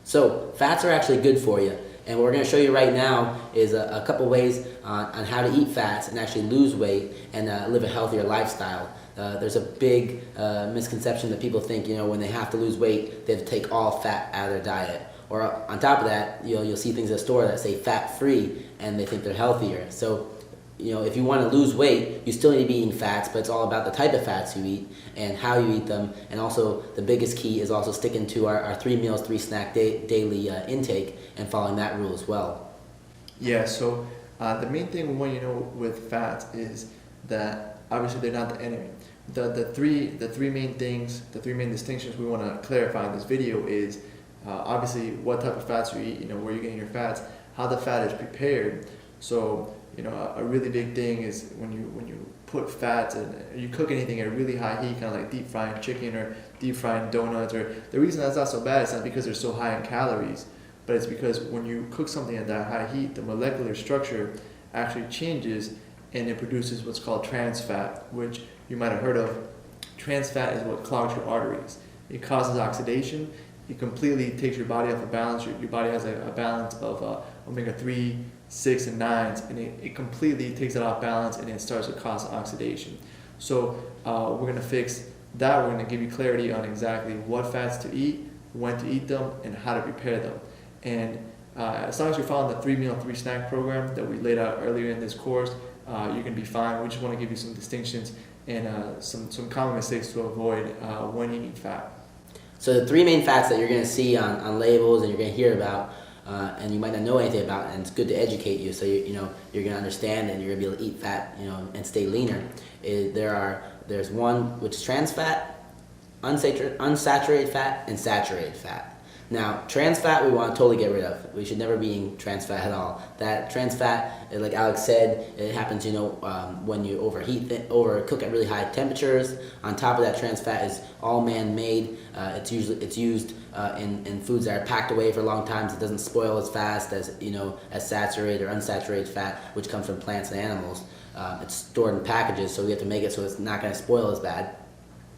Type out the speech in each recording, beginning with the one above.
So fats are actually good for you. And what we're going to show you right now is a couple ways on how to eat fats and actually lose weight and live a healthier lifestyle. There's a big misconception that people think, when they have to lose weight, they have to take all fat out of their diet. Or on top of that, you'll see things at the store that say fat-free, and they think they're healthier. So, if you want to lose weight, you still need to be eating fats, but it's all about the type of fats you eat and how you eat them. And also, the biggest key is also sticking to our 3 meals, 3 snack daily intake and following that rule as well. Yeah, so the main thing we want you to know with fats is that obviously they're not the enemy. The three main things, the three main distinctions we want to clarify in this video is obviously what type of fats you eat, where you're getting your fats, how the fat is prepared. So a really big thing is when you put fats and you cook anything at a really high heat, kind of like deep frying chicken or deep frying donuts. Or the reason that's not so bad is not because they're so high in calories, but it's because when you cook something at that high heat, the molecular structure actually changes and it produces what's called trans fat, which you might have heard of. Trans fat is what clogs your arteries. It causes oxidation. It completely takes your body off of balance. Your body has a balance of omega-3, 6, and 9s, and it completely takes it off balance and it starts to cause oxidation. So we're going to fix that. We're going to give you clarity on exactly what fats to eat, when to eat them, and how to prepare them. And as long as you're following the 3 meal, 3 snack program that we laid out earlier in this course, you're going to be fine. We just want to give you some distinctions and some common mistakes to avoid when eating fat. So the 3 main fats that you're going to see on labels and you're going to hear about, and you might not know anything about, and it's good to educate you so you're going to understand and you're going to be able to eat fat, and stay leaner. There's one which is trans fat, unsaturated fat, and saturated fat. Now, trans fat we want to totally get rid of. We should never be eating trans fat at all. That trans fat, like Alex said, it happens, when you overcook at really high temperatures. On top of that, trans fat is all man-made. It's used in foods that are packed away for long times. It doesn't spoil as fast as as saturated or unsaturated fat, which comes from plants and animals. It's stored in packages, so we have to make it so it's not going to spoil as bad.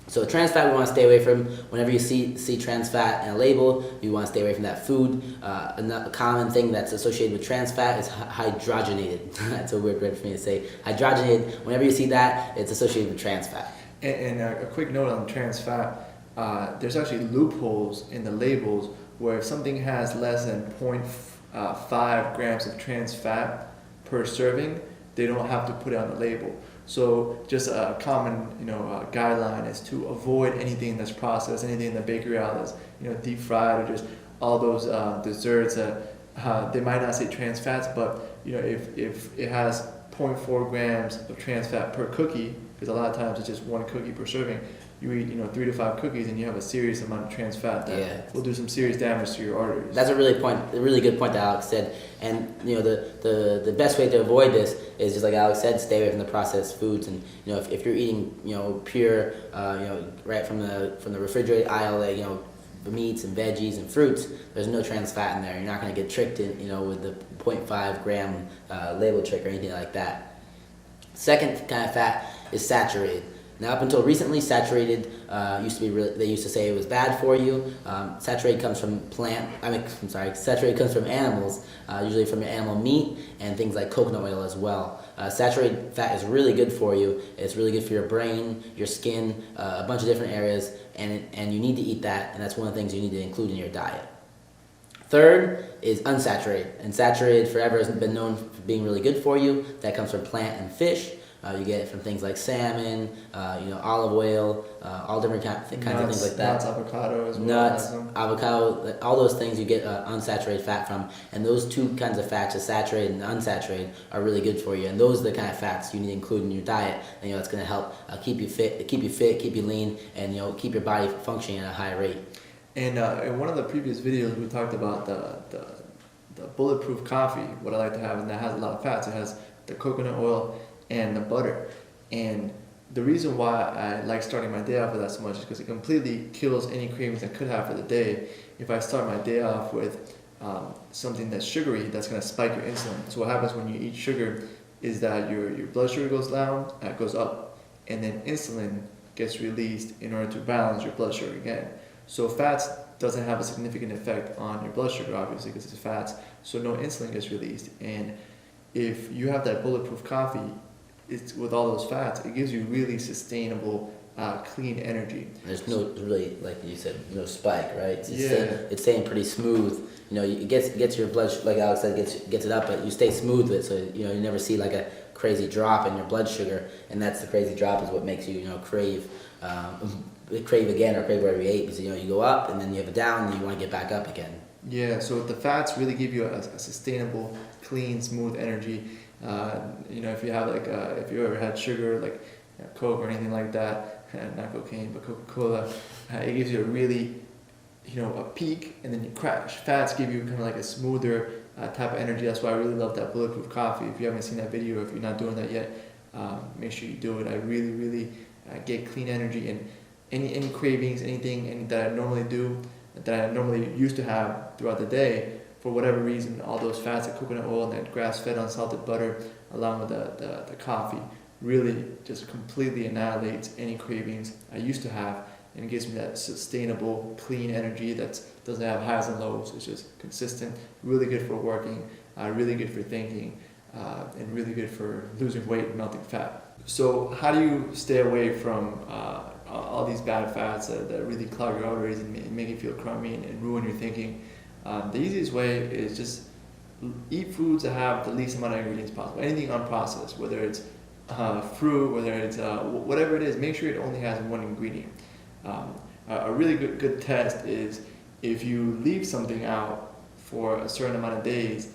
So trans fat we want to stay away from. Whenever you see trans fat in a label, you want to stay away from that food. A common thing that's associated with trans fat is hydrogenated. That's a weird word for me to say. Hydrogenated, whenever you see that, it's associated with trans fat. And a quick note on trans fat, there's actually loopholes in the labels where if something has less than 0.5 grams of trans fat per serving, they don't have to put it on the label. So just a common guideline is to avoid anything that's processed, anything in the bakery aisle that's deep fried, or just all those desserts that they might not say trans fats, but if it has 0.4 grams of trans fat per cookie, because a lot of times it's just 1 cookie per serving, you eat 3 to 5 cookies and you have a serious amount of trans fat that will do some serious damage to your arteries. That's a really good point that Alex said. And the best way to avoid this is just like Alex said, stay away from the processed foods. And if you're eating pure right from the refrigerated aisle, the meats and veggies and fruits, there's no trans fat in there. You're not going to get tricked in with the 0.5 gram label trick or anything like that. Second kind of fat is saturated. Now, up until recently, saturated they used to say it was bad for you. Saturated comes from saturated comes from animals, usually from your animal meat and things like coconut oil as well. Saturated fat is really good for you. It's really good for your brain, your skin, a bunch of different areas, and you need to eat that, and that's one of the things you need to include in your diet. Third is unsaturated, and saturated forever has been known for being really good for you. That comes from plant and fish. You get it from things like salmon, olive oil, all different kinds of things like that. Nuts, avocado as well. Nuts, avocado, all those things you get unsaturated fat from. And those two kinds of fats, the saturated and unsaturated, are really good for you. And those are the kind of fats you need to include in your diet. And it's going to help keep you fit, keep you lean, and keep your body functioning at a high rate. And in one of the previous videos, we talked about the bulletproof coffee, what I like to have, and that has a lot of fats. It has the coconut oil and the butter. And the reason why I like starting my day off with that so much is because it completely kills any cravings I could have for the day. If I start my day off with something that's sugary, that's going to spike your insulin. So what happens when you eat sugar is that your blood sugar goes down, goes up, and then insulin gets released in order to balance your blood sugar again. So fats doesn't have a significant effect on your blood sugar, obviously, because it's fats. So no insulin gets released. And if you have that bulletproof coffee, it's with all those fats, it gives you really sustainable, clean energy. There's no really, like you said, no spike, right? It's staying pretty smooth. You know, it gets your blood, like Alex said, gets it up, but you stay smooth with it, so you know you never see like a crazy drop in your blood sugar, and that's the crazy drop is what makes you crave again or crave whatever you ate, because you know you go up and then you have a down and you want to get back up again. Yeah, so the fats really give you a sustainable, clean, smooth energy. If you have if you ever had sugar like Coke or anything like that, not cocaine but Coca-Cola, it gives you a really a peak and then you crash. Fats give you kind of like a smoother type of energy. That's why I really love that bulletproof coffee. If you haven't seen that video, if you're not doing that yet, make sure you do it. I really get clean energy, and any cravings, anything that I normally do, that I normally used to have throughout the day, for whatever reason, all those fats, the coconut oil and that grass-fed unsalted butter, along with the coffee, really just completely annihilates any cravings I used to have, and gives me that sustainable, clean energy that doesn't have highs and lows. It's just consistent, really good for working, really good for thinking, and really good for losing weight and melting fat. So how do you stay away from all these bad fats that really clog your arteries and make you feel crummy and ruin your thinking? The easiest way is just eat foods that have the least amount of ingredients possible. Anything unprocessed, whether it's fruit, whether it's whatever it is, make sure it only has one ingredient. A really good test is if you leave something out for a certain amount of days,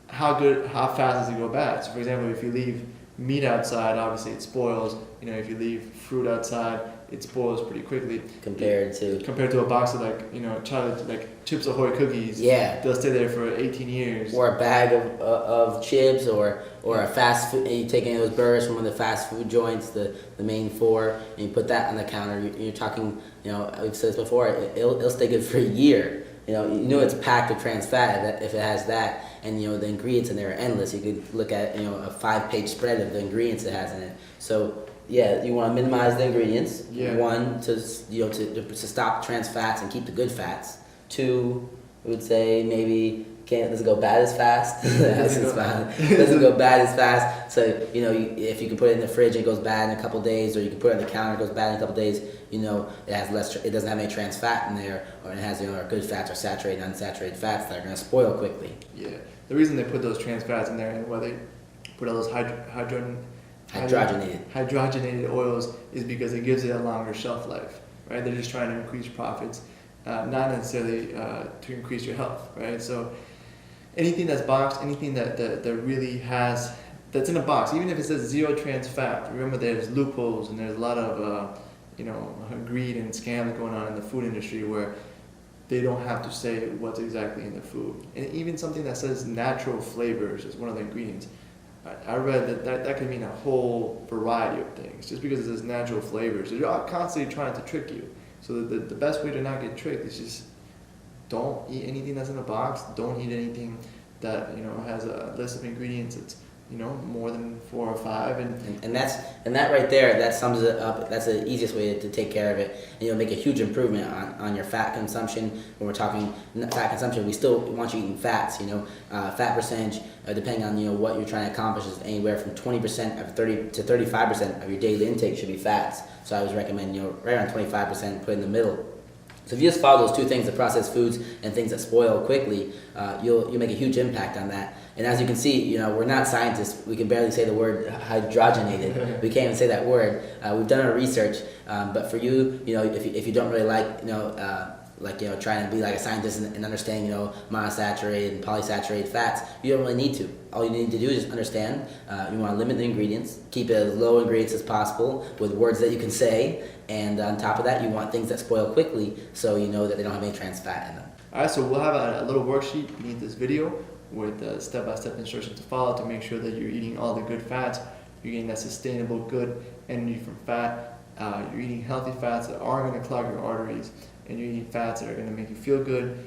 how fast does it go bad? So for example, if you leave meat outside, obviously it spoils. If you leave fruit outside, it spoils pretty quickly. Compared to a box of chocolate, like Chips Ahoy cookies. Yeah. They'll stay there for 18 years. Or a bag of chips, or a fast food. You take any of those burgers from one of the fast food joints, the main four, and you put that on the counter. You're talking, we've said this before. It'll stay good for a year. It's packed with trans fat if it has that, and the ingredients in there are endless. You could look at a 5-page spread of the ingredients it has in it. So yeah, you want to minimize the ingredients. Yeah. 1, to stop trans fats and keep the good fats. 2, I would say maybe doesn't go bad as fast. Doesn't go bad as fast. So if you can put it in the fridge, it goes bad in a couple days, or you can put it on the counter, it goes bad in a couple days. It has less. It doesn't have any trans fat in there, or it has good fats or saturated, unsaturated fats that are going to spoil quickly. Yeah, the reason they put those trans fats in there and why they put all those hydrogenated oils is because it gives it a longer shelf life, right? They're just trying to increase profits, not necessarily to increase your health, right? So anything that's boxed, anything that really has, that's in a box, even if it says 0 trans fat, remember there's loopholes and there's a lot of greed and scams going on in the food industry where they don't have to say what's exactly in the food. And even something that says natural flavors is one of the ingredients. I read that could mean a whole variety of things. Just because it says natural flavors, they're constantly trying to trick you. So the best way to not get tricked is just don't eat anything that's in a box. Don't eat anything that has a list of ingredients that's more than 4 or 5, and that right there, that sums it up. That's the easiest way to take care of it, and you'll make a huge improvement on your fat consumption. When we're talking fat consumption, we still want you eating fats. Fat percentage, depending on what you're trying to accomplish, is anywhere from 20% of 30 to 35% of your daily intake should be fats. So I always recommend right around 25%, put in the middle. So if you just follow those 2 things, the processed foods and things that spoil quickly, you'll make a huge impact on that. And as you can see, we're not scientists. We can barely say the word hydrogenated. We can't even say that word. We've done our research, but for you, if you don't really like, trying to be like a scientist and understand, monosaturated and polysaturated fats, you don't really need to. All you need to do is just understand. You want to limit the ingredients, keep it as low ingredients as possible with words that you can say, and on top of that, you want things that spoil quickly, so you know that they don't have any trans fat in them. All right, so we'll have a little worksheet beneath this video with step-by-step instructions to follow to make sure that you're eating all the good fats, you're getting that sustainable, good energy from fat, you're eating healthy fats that aren't going to clog your arteries, and you're eating fats that are going to make you feel good,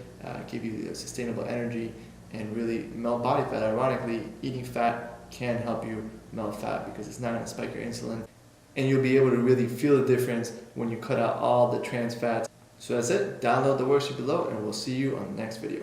give you sustainable energy, and really melt body fat. Ironically, eating fat can help you melt fat because it's not going to spike your insulin, and you'll be able to really feel the difference when you cut out all the trans fats So that's it. Download the worksheet below, and we'll see you on the next video.